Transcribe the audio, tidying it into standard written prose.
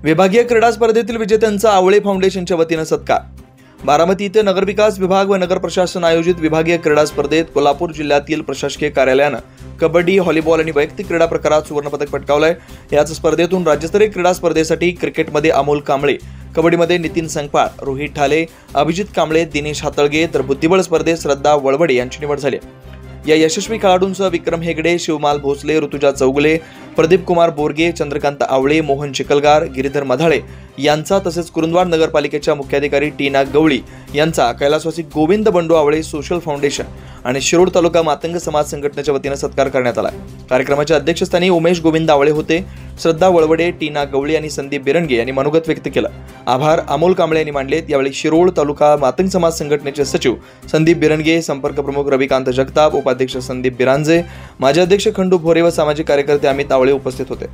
विभागीय क्रीडा स्पर्धेतील विजेत्यांचा आवळे फाउंडेशनच्या वतीने सत्कार। बारामती येथे नगरविकास विभाग व नगर प्रशासन आयोजित विभागीय क्रीडा स्पर्धेत कोल्हापूर जिल्ह्यातील प्रशासकीय कार्यालयाने कबड्डी, व्हॉलीबॉल आणि वैयक्तिक क्रीडा प्रकारात सुवर्णपदक पटकावले। याच स्पर्धेतून राज्यस्तरीय क्रीडा स्पर्धेसाठी क्रिकेटमध्ये अमोल कांबळे, कबड्डीमध्ये नितीन संगपाळ, रोहित ठाले, अभिजित कांबळे, दिनेश हातळगे तर बुद्धिबळ स्पर्धेत श्रद्धा वळवडे यांची निवड झाली। या यशस्वी खेळाडूंसह विक्रम हेगडे, शिवमाल भोसले, ऋतुजा चौगुले, प्रदीप कुमार बोरगे, चंद्रकांत आवळे, मोहन चिखलगार, गिरीधर मधाळे यांचा तसेच कुरुंदवाड नगरपालिकेच्या मुख्याधिकारी टीना गवळी यांचा कैलासवासी गोविंद बंडू आवळे सोशल फाउंडेशन आणि शिरोड तालुका मातंग समाज संघटनेच्या वतीने सत्कार करण्यात आला। कार्यक्रमाच्या अध्यक्षस्थानी उमेश गोविंद आवळे होते। श्रद्धा वळवडे, टीना गवळी आणि संदीप बिरंगे यांनी मनोगत व्यक्त केलं। आभार अमोल कांबळे यांनी मांडलेत। यावेळी शिरोड तालुका मातंग समाज संघटनेचे सचिव संदीप बिरंगे, संपर्क प्रमुख रविकांत जगताप, उपाध्यक्ष संदीप बिरांजे, माजी अध्यक्ष खंडू भोरे व सामाजिक कार्यकर्ते अमित आवळे उपस्थित होते।